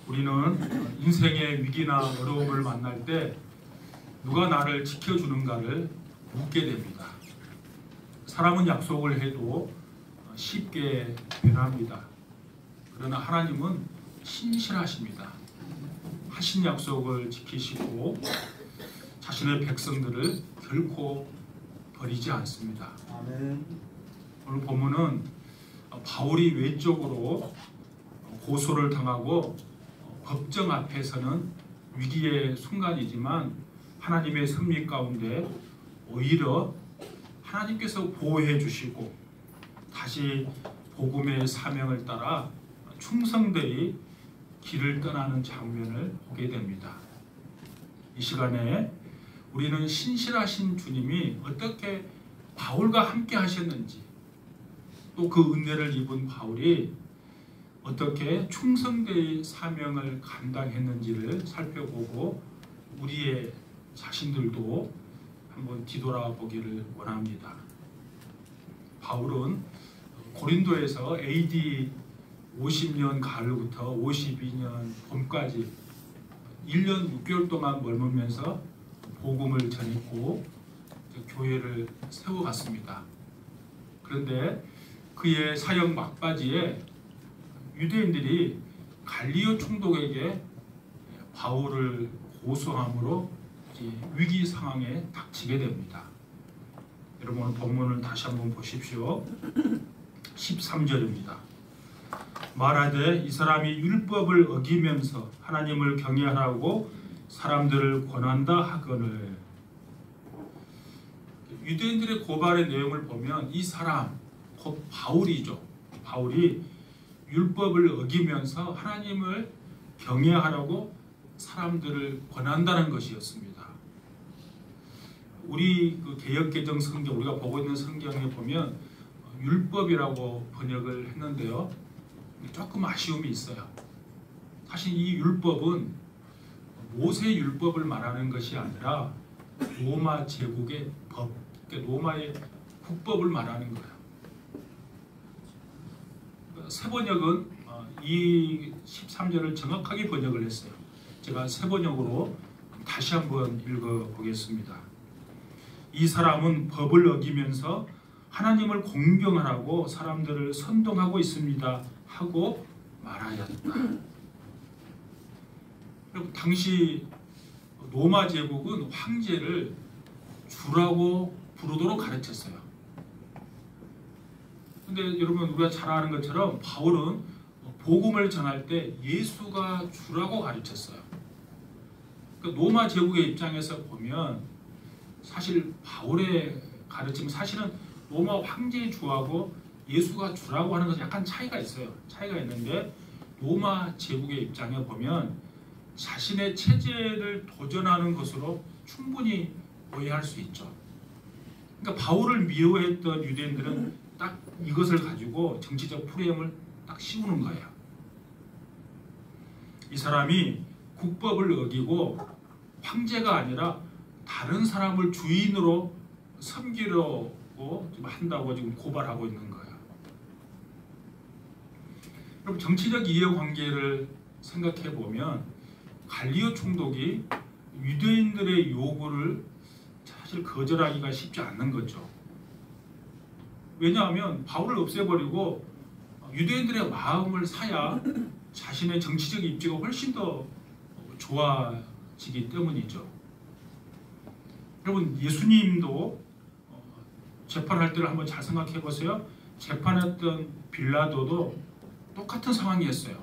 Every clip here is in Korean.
우리는 인생의 위기나 어려움을 만날 때 누가 나를 지켜주는가를 묻게 됩니다. 사람은 약속을 해도 쉽게 변합니다. 그러나 하나님은 신실하십니다. 하신 약속을 지키시고 자신의 백성들을 결코 버리지 않습니다. 아멘. 오늘 본문은 바울이 외적으로 고소를 당하고 법정 앞에서는 위기의 순간이지만 하나님의 섭리 가운데 오히려 하나님께서 보호해 주시고 다시 복음의 사명을 따라 충성되이 길을 떠나는 장면을 보게 됩니다. 이 시간에 우리는 신실하신 주님이 어떻게 바울과 함께 하셨는지, 또 그 은혜를 입은 바울이 어떻게 충성되이 사명을 감당했는지를 살펴보고 우리의 자신들도 한번 뒤돌아보기를 원합니다. 바울은 고린도에서 AD 50년 가을부터 52년 봄까지 1년 6개월 동안 머물면서 복음을 전했고 교회를 세워갔습니다. 그런데 그의 사역 막바지에 유대인들이 갈리오 총독에게 바울을 고소함으로 위기 상황에 닥치게 됩니다. 여러분 오늘 본문을 다시 한번 보십시오. 13절입니다. 말하되 이 사람이 율법을 어기면서 하나님을 경외하라고 사람들을 권한다 하거늘. 유대인들의 고발의 내용을 보면 이 사람 곧 바울이죠. 바울이 율법을 어기면서 하나님을 경외하라고 사람들을 권한다는 것이었습니다. 우리 그 개역개정 성경 우리가 보고 있는 성경에 보면 율법이라고 번역을 했는데요. 조금 아쉬움이 있어요. 사실 이 율법은 모세 율법을 말하는 것이 아니라 로마 제국의 법, 그러니까 로마의 국법을 말하는 거예요. 새 번역은 이 13절을 정확하게 번역을 했어요. 제가 새 번역으로 다시 한번 읽어보겠습니다. 이 사람은 법을 어기면서 하나님을 공경하라고 사람들을 선동하고 있습니다 하고 말하였다. 여러분 당시 로마 제국은 황제를 주라고 부르도록 가르쳤어요. 근데 여러분 우리가 잘 아는 것처럼 바울은 복음을 전할 때 예수가 주라고 가르쳤어요. 그러니까 로마 제국의 입장에서 보면 사실 바울의 가르침은 사실은 로마 황제의 주하고 예수가 주라고 하는 것은 약간 차이가 있어요. 차이가 있는데 로마 제국의 입장에 보면 자신의 체제를 도전하는 것으로 충분히 오해할 수 있죠. 그러니까 바울을 미워했던 유대인들은 딱 이것을 가지고 정치적 프레임을 딱 씌우는 거예요. 이 사람이 국법을 어기고 황제가 아니라 다른 사람을 주인으로 섬기려고 한다고 지금 고발하고 있는 거예요. 여러분 정치적 이해관계를 생각해 보면 갈리오 총독이 유대인들의 요구를 사실 거절하기가 쉽지 않는 거죠. 왜냐하면 바울을 없애버리고 유대인들의 마음을 사야 자신의 정치적 입지가 훨씬 더 좋아지기 때문이죠. 여러분 예수님도 재판할 때를 한번 잘 생각해 보세요. 재판했던 빌라도도 똑같은 상황이었어요.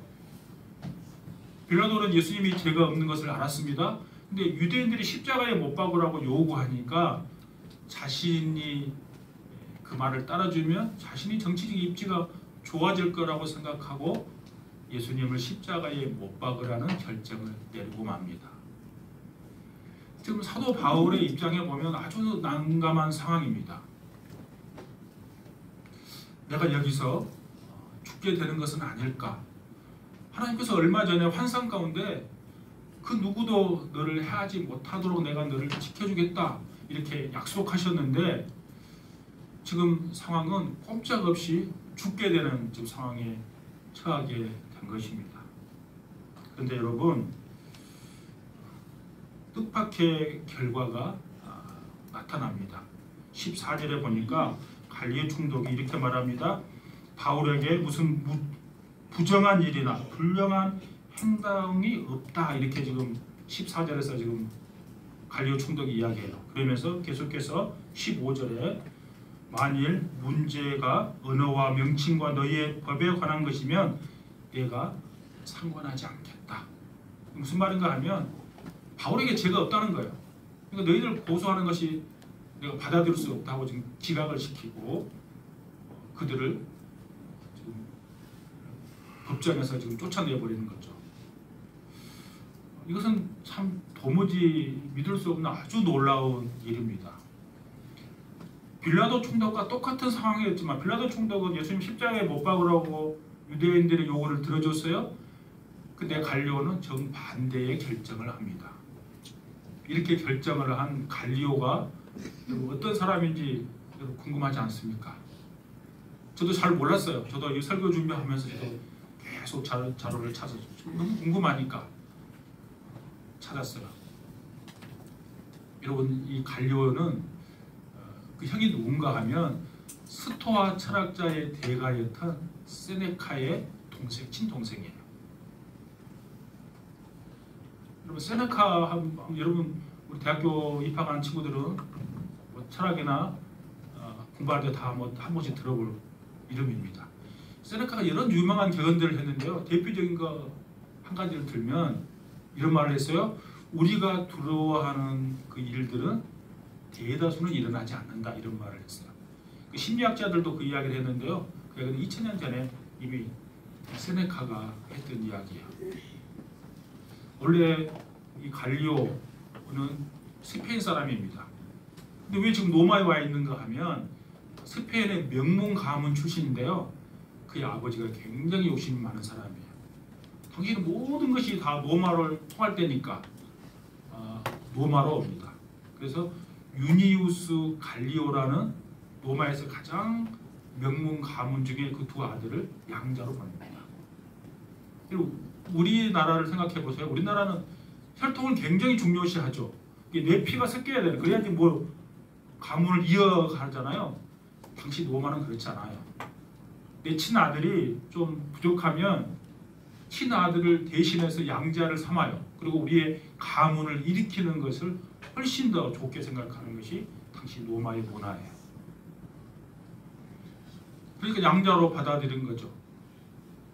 빌라도는 예수님이 죄가 없는 것을 알았습니다. 근데 유대인들이 십자가에 못 박으라고 요구하니까 자신이 그 말을 따라주면 자신이 정치적 입지가 좋아질 거라고 생각하고 예수님을 십자가에 못 박으라는 결정을 내리고 맙니다. 지금 사도 바울의 입장에 보면 아주 난감한 상황입니다. 내가 여기서 죽게 되는 것은 아닐까? 하나님께서 얼마 전에 환상 가운데 그 누구도 너를 해하지 못하도록 내가 너를 지켜주겠다 이렇게 약속하셨는데 지금 상황은 꼼짝없이 죽게 되는 지금 상황에 처하게 된 것입니다. 그런데 여러분, 뜻밖의 결과가 나타납니다. 14절에 보니까 갈리오 총독이 이렇게 말합니다. 바울에게 무슨 부정한 일이나 불량한 행동이 없다, 이렇게 지금 14절에서 지금 갈리오 총독이 이야기해요. 그러면서 계속해서 15절에 만일 문제가 언어와 명칭과 너희의 법에 관한 것이면 내가 상관하지 않겠다. 무슨 말인가 하면 바울에게 죄가 없다는 거예요. 그러니까 너희들 고소하는 것이 내가 받아들일 수 없다고 지금 기각을 시키고 그들을 지금 법정에서 지금 쫓아내버리는 거죠. 이것은 참 도무지 믿을 수 없는 아주 놀라운 일입니다. 빌라도 총독과 똑같은 상황이었지만 빌라도 총독은 예수님 십자가에 못 박으라고 유대인들의 요구를 들어줬어요. 근데 갈리오는 정반대의 결정을 합니다. 이렇게 결정을 한 갈리오가 어떤 사람인지 궁금하지 않습니까? 저도 잘 몰랐어요. 저도 이 설교 준비하면서 저도 계속 자료를 찾아서 너무 궁금하니까 찾았어요. 여러분, 이 갈리오는 그 형이 누군가 하면 스토아 철학자의 대가였던 세네카의 친동생이에요. 여러분, 세네카 여러분 우리 대학교 입학하는 친구들은 뭐 철학이나 공부할 때 다 한 번씩 들어볼 이름입니다. 세네카가 이런 유명한 개헌들을 했는데요. 대표적인 거 한 가지를 들면 이런 말을 했어요. 우리가 두려워하는 그 일들은 대다수는 일어나지 않는다, 이런 말을 했어요. 그 심리학자들도 그 이야기를 했는데요. 그게 2000년 전에 이미 세네카가 했던 이야기예요. 원래 이 갈리오는 스페인 사람입니다. 근데 왜 지금 로마에 와 있는가 하면 스페인의 명문 가문 출신인데요. 그의 아버지가 굉장히 욕심이 많은 사람이에요. 당신은 모든 것이 다 로마를 통할 때니까 로마로 옵니다. 그래서 유니우스 갈리오라는 로마에서 가장 명문 가문 중에 그 두 아들을 양자로 보냅니다. 그리고 우리나라를 생각해 보세요. 우리나라는 혈통을 굉장히 중요시하죠. 내 피가 섞여야 되는, 그래야지 뭐 가문을 이어가잖아요. 당시 로마는 그렇지 않아요. 내 친아들이 좀 부족하면 친아들을 대신해서 양자를 삼아요. 그리고 우리의 가문을 일으키는 것을 훨씬 더 좋게 생각하는 것이 당시 로마의 문화예요. 그러니까 양자로 받아들인 거죠.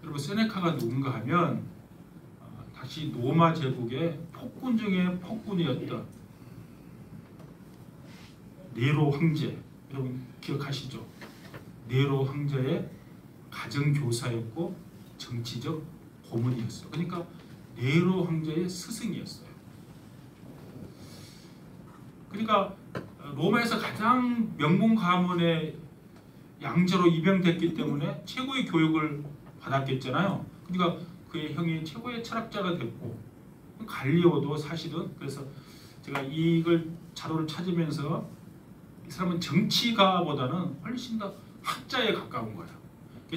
여러분, 세네카가 누군가 하면 다시 로마 제국의 폭군 중에 폭군이었던 네로 황제, 여러분 기억하시죠? 네로 황제의 가정교사였고 정치적 고문이었어요. 그러니까 네로 황제의 스승이었어요. 그러니까 로마에서 가장 명문 가문의 양자로 입양됐기 때문에 최고의 교육을 받았겠잖아요. 그러니까 그의 형이 최고의 철학자가 됐고, 갈리오도 사실은, 그래서 제가 이걸 자료를 찾으면서 이 사람은 정치가보다는 훨씬 더 학자에 가까운 거예요.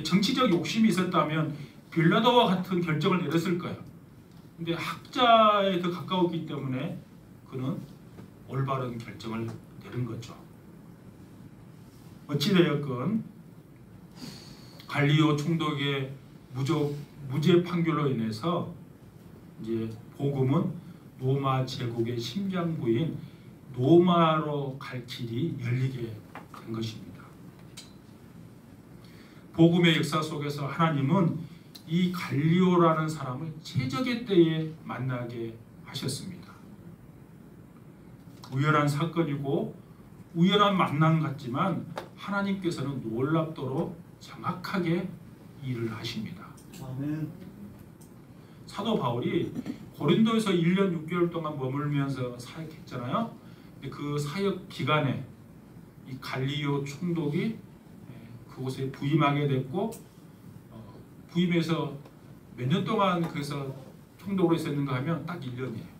정치적 욕심이 있었다면 빌라도와 같은 결정을 내렸을 거예요. 근데 학자에 더 가까웠기 때문에 그는 올바른 결정을 내린 거죠. 어찌되었건 갈리오 총독의 무죄 판결로 인해서 이제 복음은 로마 제국의 심장부인 로마로 갈 길이 열리게 된 것입니다. 복음의 역사 속에서 하나님은 이 갈리오라는 사람을 최적의 때에 만나게 하셨습니다. 우연한 사건이고 우연한 만남 같지만 하나님께서는 놀랍도록 정확하게 일을 하십니다. 아멘. 사도 바울이 고린도에서 1년 6개월 동안 머물면서 사역했잖아요. 근데 그 사역 기간에 이 갈리오 총독이 그곳에 부임하게 됐고, 부임해서 몇 년 동안 거기서 총독으로 있었는가 하면 딱 1년이에요.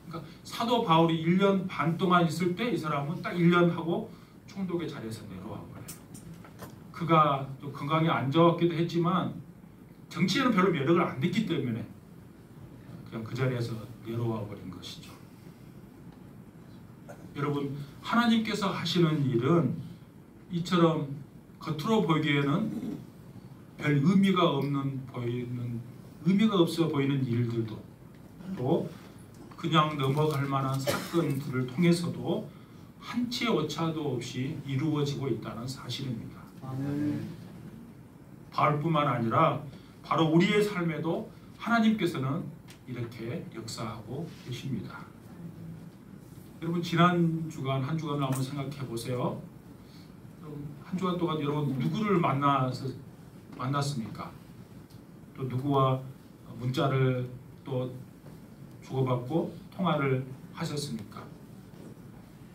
그러니까 사도 바울이 1년 반 동안 있을 때 이 사람은 딱 1년 하고 총독의 자리에서 내려와 버려요. 그가 좀 건강이 안 좋았기도 했지만 정치에는 별로 매력을 안 느끼기 때문에 그냥 그 자리에서 내려와 버린 것이죠. 여러분, 하나님께서 하시는 일은 이처럼 겉으로 보기에는 별 의미가 없어 보이는 일들도, 또 그냥 넘어갈 만한 사건들을 통해서도 한치의 오차도 없이 이루어지고 있다는 사실입니다. 바울뿐만 아니라 바로 우리의 삶에도 하나님께서는 이렇게 역사하고 계십니다. 여러분, 지난 주간 한 주간을 한번 생각해 보세요. 한 주간 동안 여러분 누구를 만났습니까? 또 누구와 문자를 또 주고받고 통화를 하셨습니까?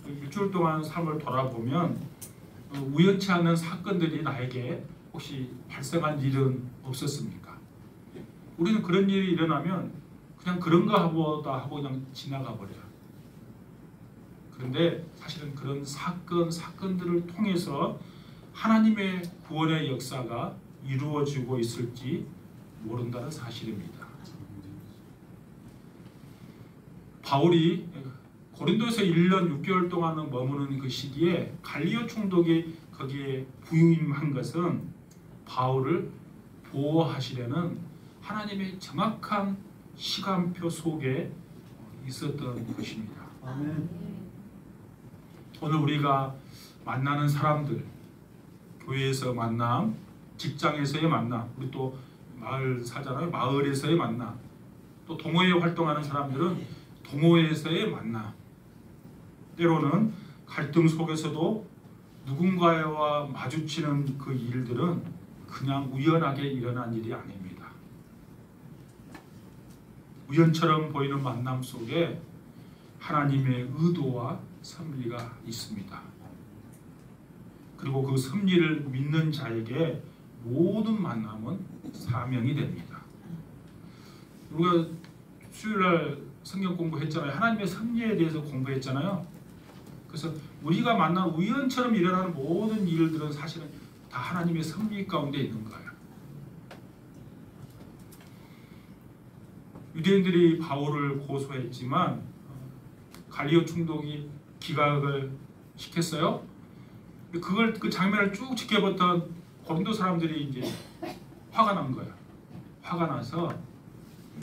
일주일 동안 삶을 돌아보면 우연치 않은 사건들이 나에게 혹시 발생한 일은 없었습니까? 우리는 그런 일이 일어나면 그냥 그런가 보다 하고 그냥 지나가 버려요. 그런데 사실은 그런 사건들을 통해서 하나님의 구원의 역사가 이루어지고 있을지 모른다는 사실입니다. 바울이 고린도에서 1년 6개월 동안 머무는 그 시기에 갈리오 총독이 거기에 부임한 것은 바울을 보호하시려는 하나님의 정확한 시간표 속에 있었던 것입니다. 오늘 우리가 만나는 사람들, 교회에서 만남, 직장에서의 만남, 우리 또 마을 사잖아요. 마을에서의 만남, 또 동호회 활동하는 사람들은 동호회에서의 만남, 때로는 갈등 속에서도 누군가와 마주치는 그 일들은 그냥 우연하게 일어난 일이 아닙니다. 우연처럼 보이는 만남 속에 하나님의 의도와 섭리가 있습니다. 그리고 그 섭리를 믿는 자에게 모든 만남은 사명이 됩니다. 우리가 수요일날 성경 공부했잖아요. 하나님의 섭리에 대해서 공부했잖아요. 그래서 우리가 만난 우연처럼 일어나는 모든 일들은 사실은 다 하나님의 섭리 가운데 있는 거예요. 유대인들이 바울을 고소했지만 갈리오 총독이 기각을 시켰어요. 그 장면을 쭉 지켜봤던 고린도 사람들이 이제 화가 난 거예요. 화가 나서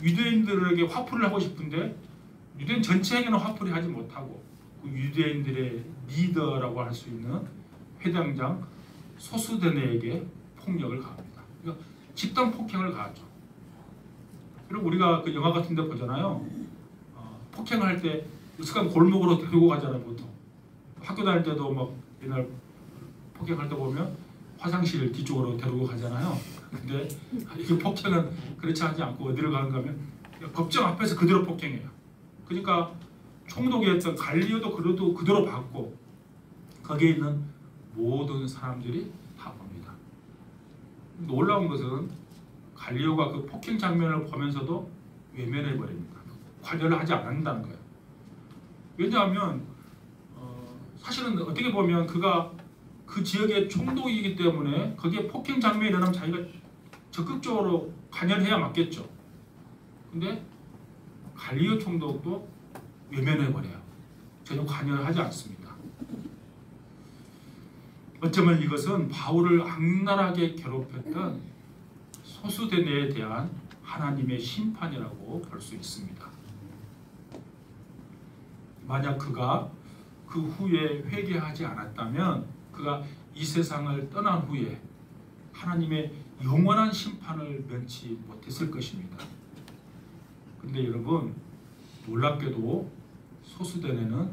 유대인들에게 화풀이를 하고 싶은데 유대인 전체에게는 화풀이 하지 못하고 그 유대인들의 리더라고 할 수 있는 회장장 소스데네에게 폭력을 가합니다. 그러니까 집단 폭행을 가하죠. 그리고 우리가 그 영화 같은 데 보잖아요. 폭행할 때 으슥한 골목으로 데리고 가잖아요. 보통 학교 다닐 때도 막 옛날 폭행할 때 보면 화장실 뒤쪽으로 데리고 가잖아요. 근데 이 폭행은 그렇지 않지 않고 어디를 가는가 하면 법정 앞에서 그대로 폭행해요. 그러니까 총독이었던 갈리오도 그대로 받고 거기에 있는 모든 사람들이 다 봅니다. 놀라운 것은 갈리오가 그 폭행 장면을 보면서도 외면해 버립니다. 관여를 하지 않는다는 거예요. 왜냐하면 사실은 어떻게 보면 그가 그 지역의 총독이기 때문에 거기에 폭행 장면이 일어나면 자기가 적극적으로 관여해야 맞겠죠. 근데 갈리오 총독도 외면해 버려요. 전혀 관여하지 않습니다. 어쩌면 이것은 바울을 악랄하게 괴롭혔던 소수대네에 대한 하나님의 심판이라고 볼 수 있습니다. 만약 그가 그 후에 회개하지 않았다면 그가 이 세상을 떠난 후에 하나님의 영원한 심판을 면치 못했을 것입니다. 그런데 여러분, 놀랍게도 소수대네는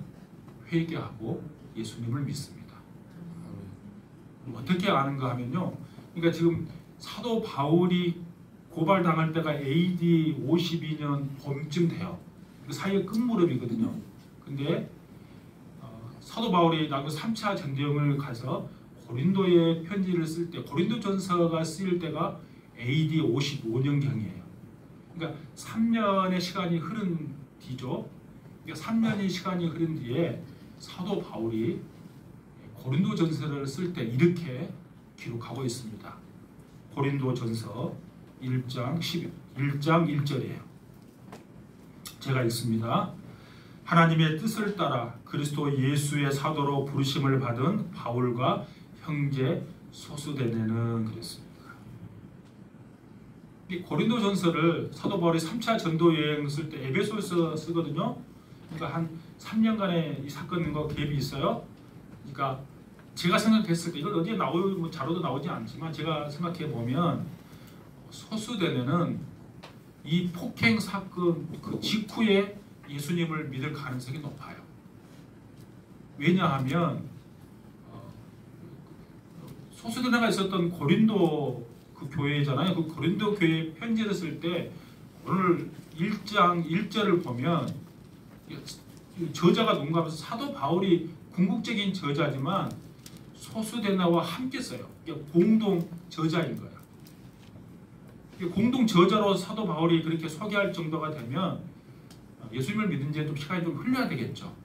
회개하고 예수님을 믿습니다. 어떻게 아는가 하면요, 그러니까 지금 사도 바울이 고발당할 때가 AD 52년 봄쯤 돼요. 그 사이에 끝무렵이거든요. 근데 사도 바울이 나그 3차 전쟁을 가서 고린도에 편지를 쓸 때, 고린도전서가 쓰일 때가 AD 55년경이에요. 그러니까 3년의 시간이 흐른 뒤죠. 그러니까 3년의 시간이 흐른 뒤에 사도 바울이 고린도전서를 쓸 때 이렇게 기록하고 있습니다. 고린도전서 1장 1절이에요. 제가 읽습니다. 하나님의 뜻을 따라 그리스도 예수의 사도로 부르심을 받은 바울과 형제 소수대네는 그랬습니다. 이 고린도전서를 사도 바울이 3차 전도 여행 쓸 때 에베소에서 쓰거든요. 그러니까 한 3년간의 이 사건과 갭이 있어요. 그러니까 제가 생각했을 때 이건 어디에 뭐 자료도 나오지 않지만 제가 생각해 보면 소수대네는 이 폭행 사건 그 직후에 예수님을 믿을 가능성이 높아요. 왜냐하면 소수대네가 있었던 고린도 그 교회잖아요. 그 고린도 교회 편지를 쓸 때 오늘 1장 1절을 보면 저자가 누군가 하면서 사도 바울이 궁극적인 저자지만 소수대네와 함께 써요. 공동 저자인 거예요. 공동 저자로 사도 바울이 그렇게 소개할 정도가 되면 예수님을 믿은 지 좀 시간이 좀 흘러야 되겠죠.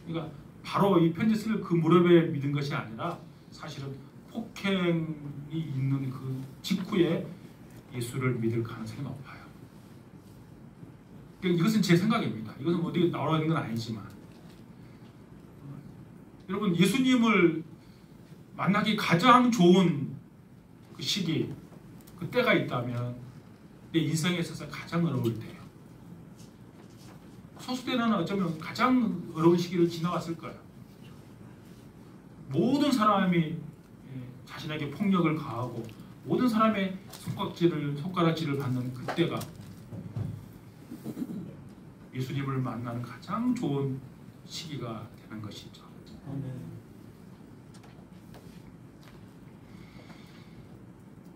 그러니까 바로 이 편지 쓸 그 무렵에 믿은 것이 아니라 사실은 폭행이 있는 그 직후에 예수를 믿을 가능성이 높아요. 이것은 제 생각입니다. 이것은 어디 나와 있는 건 아니지만 여러분 예수님을 만나기 가장 좋은 그 시기 그 때가 있다면 내 인생에 있어서 가장 어려울 때예요. 소수대는 어쩌면 가장 어려운 시기를 지나왔을 거예요. 모든 사람이 자신에게 폭력을 가하고 모든 사람의 손가락질을 받는 그때가 예수님을 만나는 가장 좋은 시기가 되는 것이죠.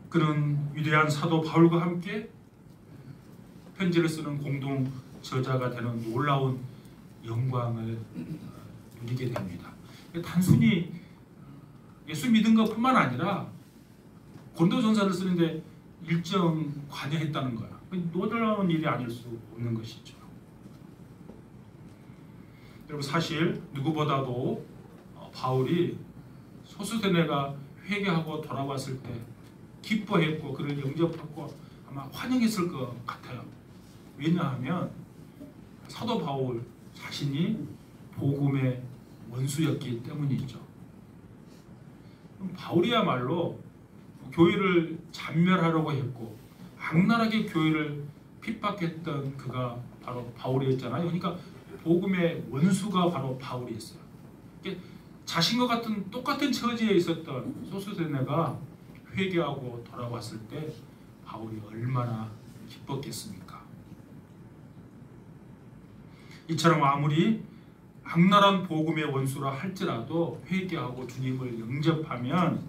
그는 위대한 사도 바울과 함께 편지를 쓰는 공동 저자가 되는 놀라운 영광을 누리게 됩니다. 단순히 예수 믿은 것뿐만 아니라 고린도전서를 쓰는데 일정 관여했다는 거야. 놀라운 일이 아닐 수 없는 것이죠. 여러분 사실 누구보다도 바울이 소수대네가 회개하고 돌아왔을 때 기뻐했고 그를 영접하고 아마 환영했을 것 같아요. 왜냐하면 사도 바울 자신이 복음의 원수였기 때문이죠. 바울이야말로 교회를 잔멸하려고 했고 악랄하게 교회를 핍박했던 그가 바로 바울이었잖아요. 그러니까 복음의 원수가 바로 바울이었어요. 자신과 같은 똑같은 처지에 있었던 소수대네가 회개하고 돌아왔을 때 바울이 얼마나 기뻤겠습니까? 이처럼 아무리 악랄한 복음의 원수라 할지라도 회개하고 주님을 영접하면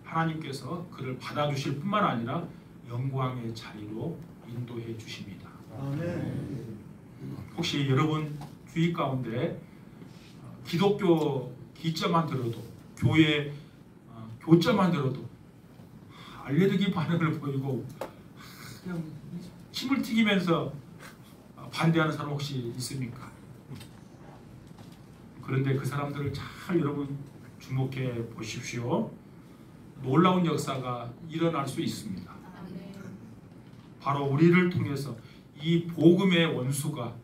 하나님께서 그를 받아주실 뿐만 아니라 영광의 자리로 인도해 주십니다. 아멘. 혹시 여러분 주위 가운데 기독교 기자만 들어도 교회 교자만 들어도 알레르기 반응을 보이고 그냥 침을 튀기면서 반대하는 사람 혹시 있습니까? 그런데 그 사람들을 잘 여러분 주목해 보십시오. 놀라운 역사가 일어날 수 있습니다. 바로 우리를 통해서 이 복음의 원수가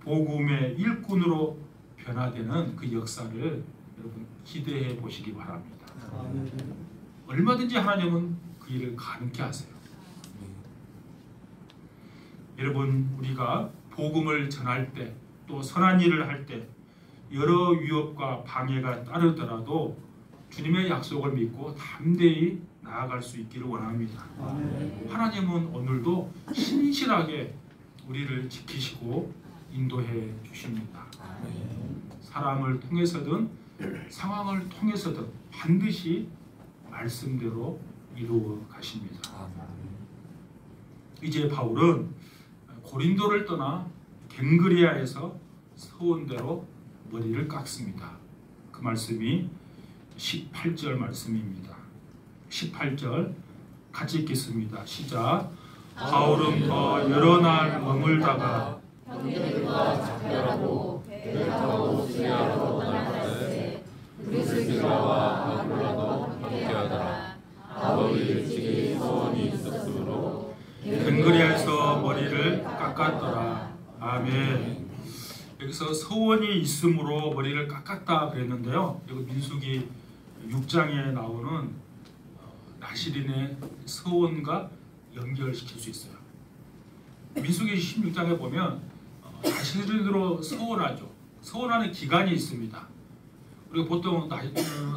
복음의 일꾼으로 변화되는 그 역사를 여러분 기대해 보시기 바랍니다. 얼마든지 하나님은 그 일을 가능케 하세요. 여러분 우리가 복음을 전할 때 또 선한 일을 할 때 여러 위협과 방해가 따르더라도 주님의 약속을 믿고 담대히 나아갈 수 있기를 원합니다. 하나님은 오늘도 신실하게 우리를 지키시고 인도해 주십니다. 사람을 통해서든 상황을 통해서든 반드시 말씀대로 이루어 가십니다. 이제 바울은 고린도를 떠나 갱그리아에서 서원대로 머리를 깎습니다. 그 말씀이 18절 말씀입니다. 18절 같이 읽겠습니다. 시작. 바울은 더 여러 날 머물다가 형제들과 작별하고 배를 타고 시리아로 떠나갈새 브리스기라와 아굴라도 함께하더라. 바울이 일찍이 서원이 있었으므로 깎았더라. 아멘. 여기서 서원이 있으므로 머리를 깎았다 그랬는데요. 여기 민수기 6장에 나오는 나시린의 서원과 연결시킬 수 있어요. 민수기 16장에 보면 나시린으로 서원하죠. 서원하는 기간이 있습니다. 그리고 보통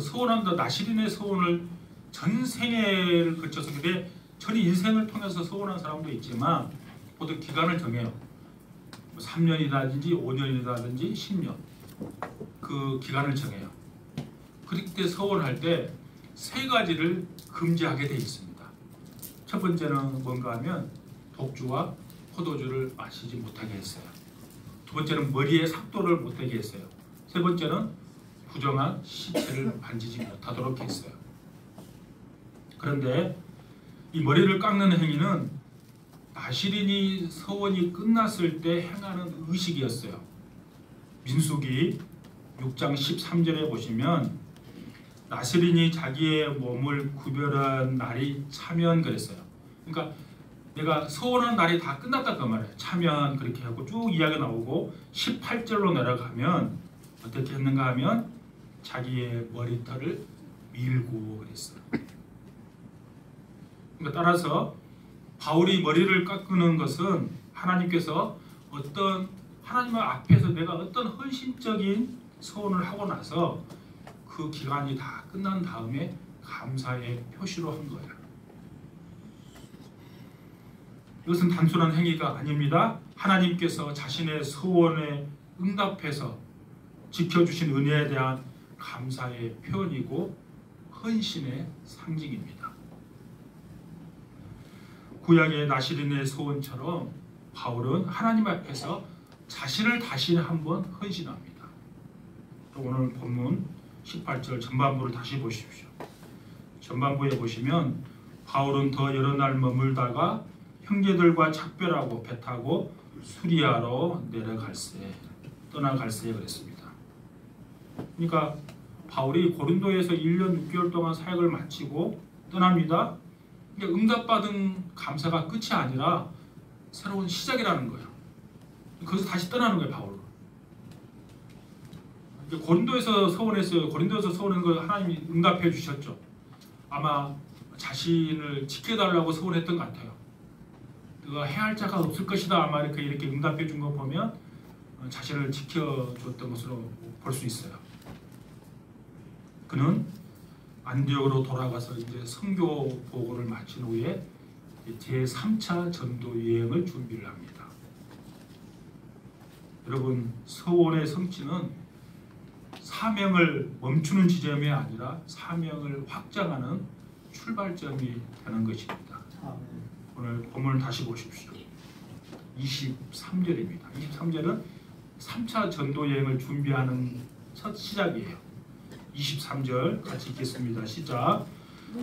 서원한다 나시린의 서원을 전 생애를 거쳐서 그게 전 인생을 통해서 서원한 사람도 있지만 보통 기간을 정해요. 3년이라든지 5년이라든지 10년 그 기간을 정해요. 그때 서원할 때 세 가지를 금지하게 돼 있습니다. 첫 번째는 뭔가 하면 독주와 포도주를 마시지 못하게 했어요. 두 번째는 머리에 삭도를 못하게 했어요. 세 번째는 부정한 시체를 만지지 못하도록 했어요. 그런데 이 머리를 깎는 행위는 나시린이 서원이 끝났을 때 행하는 의식이었어요. 민수기 6장 13절에 보시면 나시린이 자기의 몸을 구별한 날이 차면 그랬어요. 그러니까 내가 서원한 날이 다 끝났다 그 말이에요. 차면 그렇게 하고 쭉 이야기 나오고 18절로 내려가면 어떻게 했는가 하면 자기의 머리털을 밀고 그랬어요. 그러니까 따라서 바울이 머리를 깎는 것은 하나님께서 어떤 하나님 앞에서 내가 어떤 헌신적인 서원을 하고 나서 그 기간이 다 끝난 다음에 감사의 표시로 한 거예요. 이것은 단순한 행위가 아닙니다. 하나님께서 자신의 서원에 응답해서 지켜주신 은혜에 대한 감사의 표현이고 헌신의 상징입니다. 구약의 나시린의 소원처럼 바울은 하나님 앞에서 자신을 다시 한번 헌신합니다. 또 오늘 본문 18절 전반부를 다시 보십시오. 전반부에 보시면 바울은 더 여러 날 머물다가 형제들과 작별하고 배 타고 수리아로 떠나갈세 그랬습니다. 그러니까 바울이 고린도에서 1년 6개월 동안 사역을 마치고 떠납니다. 응답받은 감사가 끝이 아니라 새로운 시작이라는 거예요. 거기서 다시 떠나는 거예요, 바울은. 고린도에서 서원했어요. 고린도에서 서원한 거 하나님이 응답해 주셨죠. 아마 자신을 지켜달라고 서원했던 것 같아요. 그가 해할 자가 없을 것이다. 아마 이렇게 응답해 준 거 보면 자신을 지켜줬던 것으로 볼 수 있어요. 그는 안디옥으로 돌아가서 이제 선교 보고를 마친 후에 제 3차 전도 여행을 준비를 합니다. 여러분, 서원의 성취는 사명을 멈추는 지점이 아니라 사명을 확장하는 출발점이 되는 것입니다. 오늘 본문을 다시 보십시오. 23절입니다. 23절은 3차 전도 여행을 준비하는 첫 시작이에요. 23절 같이 읽겠습니다. 시작.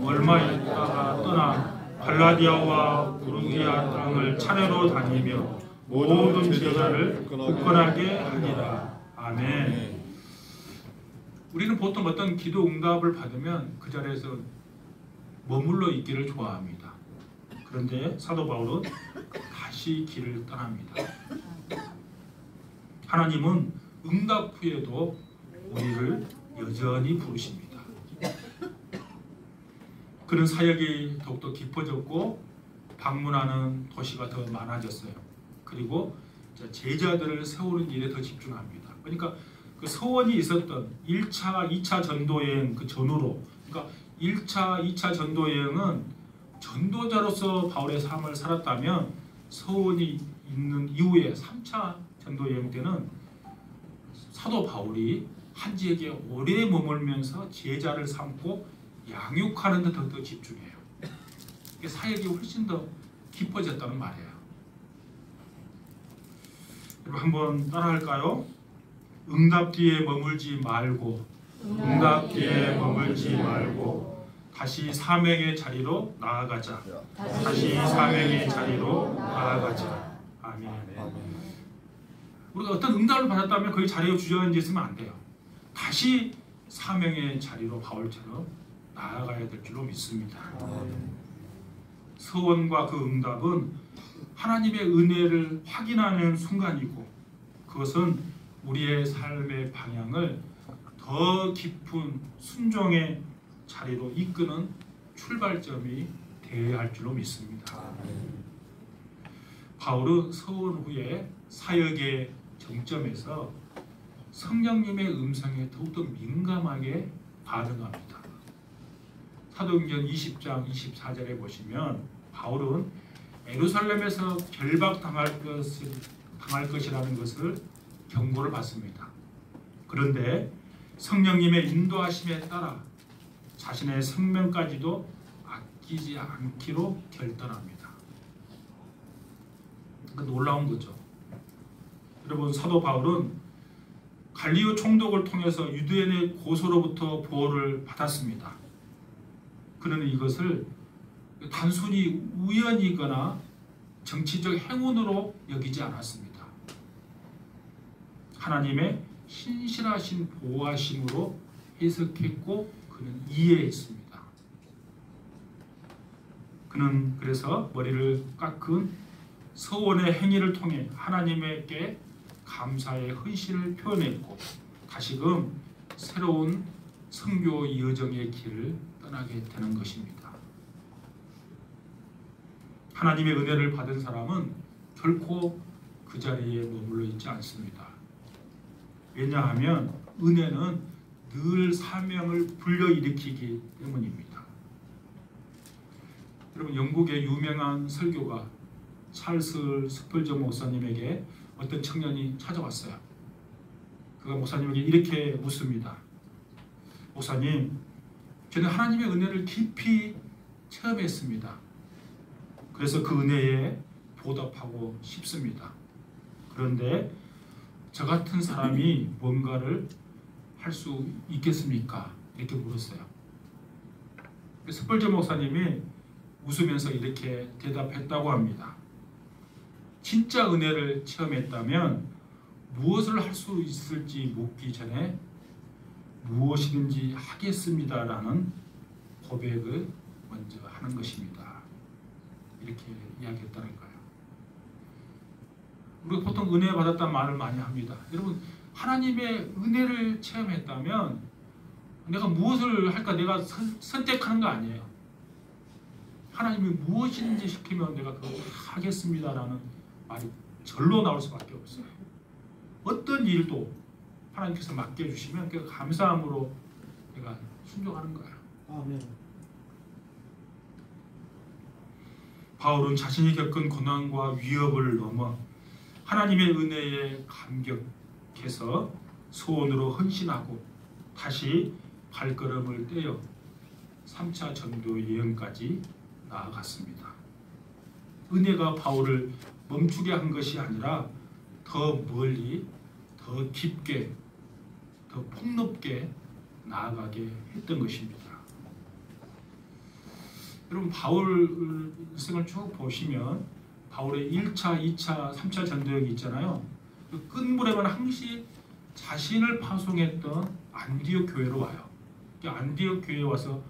얼마 있다가 떠나 갈라디아와 부르기아 땅을 차례로 다니며 모든 제자를 굳건하게 하리라. 아멘. 우리는 보통 어떤 기도 응답을 받으면 그 자리에서 머물러 있기를 좋아합니다. 그런데 사도 바울은 다시 길을 떠납니다. 하나님은 응답 후에도 우리를 여전히 부르십니다. 그는 사역이 더욱더 깊어졌고 방문하는 도시가 더 많아졌어요. 그리고 제자들을 세우는 일에 더 집중합니다. 그러니까 그 서원이 있었던 1차, 2차 전도여행 그 전후로, 그러니까 1차, 2차 전도여행은 전도자로서 바울의 삶을 살았다면 서원이 있는 이후에 3차 전도여행 때는 사도 바울이 한 지역에 오래 머물면서 제자를 삼고 양육하는 데 더 집중해요. 사역이 훨씬 더 깊어졌다는 말이에요. 여러분 한번 따라할까요? 응답 뒤에 머물지 말고, 응답 뒤에 머물지 말고 다시 사명의 자리로 나아가자. 다시 사명의 자리로 나아가자. 아멘. 우리가 어떤 응답을 받았다면 거기 자리에 주저앉아 있으면 안 돼요. 다시 사명의 자리로 바울처럼 나아가야 될 줄로 믿습니다. 서원과 그 응답은 하나님의 은혜를 확인하는 순간이고 그것은 우리의 삶의 방향을 더 깊은 순종의 자리로 이끄는 출발점이 되어야 할 줄로 믿습니다. 바울은 서원 후에 사역의 정점에서 성령님의 음성에 더욱더 민감하게 반응합니다. 사도행전 20장 24절에 보시면 바울은 예루살렘에서 결박당할 것이라는 것을 경고를 받습니다. 그런데 성령님의 인도하심에 따라 자신의 생명까지도 아끼지 않기로 결단합니다. 놀라운 거죠. 여러분, 사도 바울은 갈리오 총독을 통해서 유대인의 고소로부터 보호를 받았습니다. 그는 이것을 단순히 우연이거나 정치적 행운으로 여기지 않았습니다. 하나님의 신실하신 보호하심으로 해석했고 그는 이해했습니다. 그는 그래서 머리를 깎은 서원의 행위를 통해 하나님께 감사의 헌신을 표현했고 다시금 새로운 선교 여정의 길을 떠나게 되는 것입니다. 하나님의 은혜를 받은 사람은 결코 그 자리에 머물러 있지 않습니다. 왜냐하면 은혜는 늘 사명을 불러일으키기 때문입니다. 여러분, 영국의 유명한 설교가 찰스 스펄전 목사님에게 어떤 청년이 찾아왔어요. 그가 목사님에게 이렇게 묻습니다. 목사님, 저는 하나님의 은혜를 깊이 체험했습니다. 그래서 그 은혜에 보답하고 싶습니다. 그런데 저 같은 사람이 뭔가를 할 수 있겠습니까? 이렇게 물었어요. 스펄전 목사님이 웃으면서 이렇게 대답했다고 합니다. 진짜 은혜를 체험했다면 무엇을 할 수 있을지 묻기 전에 무엇이든지 하겠습니다라는 고백을 먼저 하는 것입니다. 이렇게 이야기했다는 거예요. 우리가 보통 은혜 받았다는 말을 많이 합니다. 여러분, 하나님의 은혜를 체험했다면 내가 무엇을 할까 내가 선택하는 거 아니에요. 하나님이 무엇인지 시키면 내가 그걸 하겠습니다라는 말이 절로 나올 수밖에 없어요. 어떤 일도 하나님께서 맡겨주시면 그 감사함으로 내가 순종하는 거예요. 아멘. 바울은 자신이 겪은 고난과 위협을 넘어 하나님의 은혜에 감격해서 소원으로 헌신하고 다시 발걸음을 떼어 3차 전도 여행까지 나아갔습니다. 은혜가 바울을 멈추게 한 것이 아니라 더 멀리, 더 깊게, 더 폭넓게 나아가게 했던 것입니다. 여러분, 바울 일생을 쭉 보시면 바울의 1차, 2차, 3차 전도여행이 있잖아요. 그 끝물에만 항시 자신을 파송했던 안디옥 교회로 와요. 안디옥 교회에 와서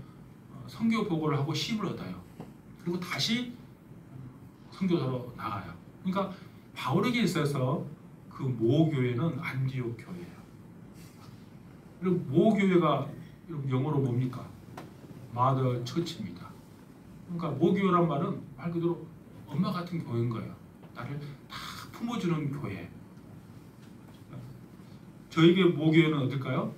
선교 보고를 하고 쉼을 얻어요. 그리고 다시 선교사로 나가요. 그러니까 바울에게 있어서 그 모교회는 안디옥 교회예요. 그리고 모교회가 영어로 뭡니까? 마더 처치입니다. 그러니까 모교회란 말은 말 그대로 엄마 같은 교회인 거예요. 나를 다 품어주는 교회. 저에게 모교회는 어딜까요?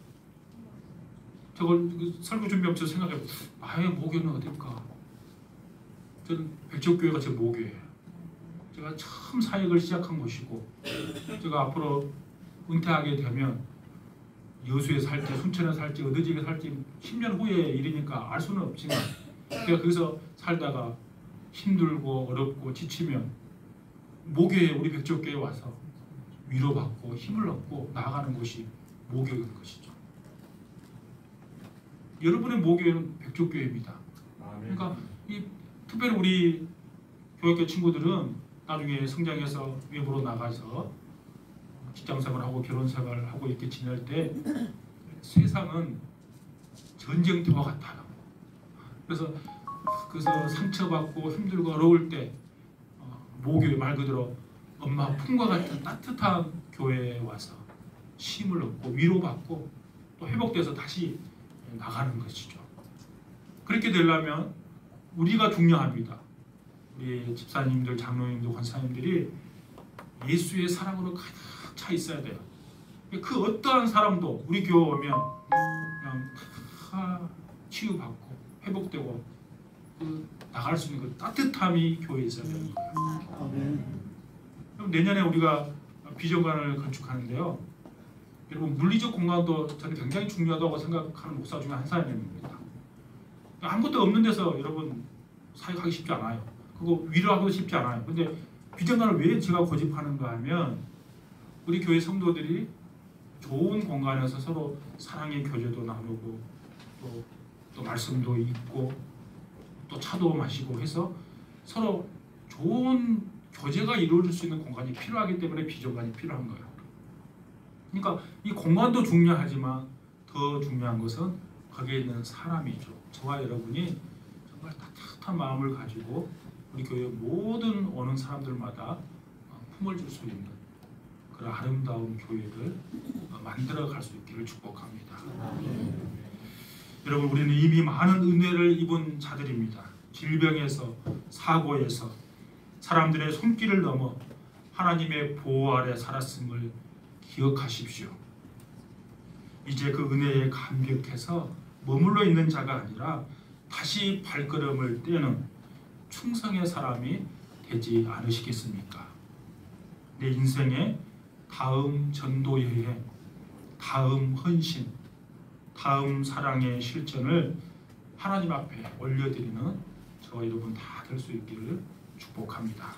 저걸 설교 준비하면서 생각해, 나의 모교회는 어딜까? 저는 백족교회가 제 모교회예요. 제가 처음 사역을 시작한 곳이고, 제가 앞으로 은퇴하게 되면 여수에 살지, 순천에 살지, 어느 집에 살지 10년 후에 일이니까 알 수는 없지만, 제가 거기서 살다가 힘들고 어렵고 지치면 모교회, 우리 백족교회에 와서 위로받고 힘을 얻고 나아가는 곳이 모교회인 것이죠. 여러분의 모교회는 백족교회입니다. 그러니까 특별히 우리 교육교 친구들은 나중에 성장해서 외부로 나가서 직장생활하고 결혼생활하고 이렇게 지낼 때 세상은 전쟁터와 같아요. 그래서 상처받고 힘들고 어려울 때 모교회 말 그대로 엄마 품과 같은 따뜻한 교회에 와서 힘을 얻고 위로받고 또 회복돼서 다시 나가는 것이죠. 그렇게 되려면 우리가 중요합니다. 우리 집사님들, 장로님들, 권사님들이 예수의 사랑으로 가득 차 있어야 돼요. 그 어떠한 사람도 우리 교회 오면 그냥 다 치유받고 회복되고 나갈 수 있는 그 따뜻함이 교회에 있어야 되는 거예요. 그럼 내년에 우리가 비전관을 건축하는데요. 여러분 물리적 공간도 저는 굉장히 중요하다고 생각하는 목사 중에 한 사람입니다. 아무것도 없는 데서 여러분 사역하기 쉽지 않아요. 그거 위로하기도 쉽지 않아요. 근데 비전관을 왜 제가 고집하는가 하면 우리 교회 성도들이 좋은 공간에서 서로 사랑의 교제도 나누고 또 말씀도 읽고 또 차도 마시고 해서 서로 좋은 교제가 이루어질 수 있는 공간이 필요하기 때문에 비전관이 필요한 거예요. 그러니까 이 공간도 중요하지만 더 중요한 것은 거기에 있는 사람이죠. 저와 여러분이 정말 따뜻한 마음을 가지고 우리 교회 모든 오는 사람들마다 품을 줄 수 있는 그런 아름다운 교회를 만들어 갈 수 있기를 축복합니다. 여러분 우리는 이미 많은 은혜를 입은 자들입니다. 질병에서 사고에서 사람들의 손길을 넘어 하나님의 보호 아래 살았음을 기억하십시오. 이제 그 은혜에 감격해서 머물러 있는 자가 아니라 다시 발걸음을 떼는 충성의 사람이 되지 않으시겠습니까? 내 인생의 다음 전도 여행, 다음 헌신, 다음 사랑의 실천을 하나님 앞에 올려드리는 저와 여러분 다 될 수 있기를 축복합니다.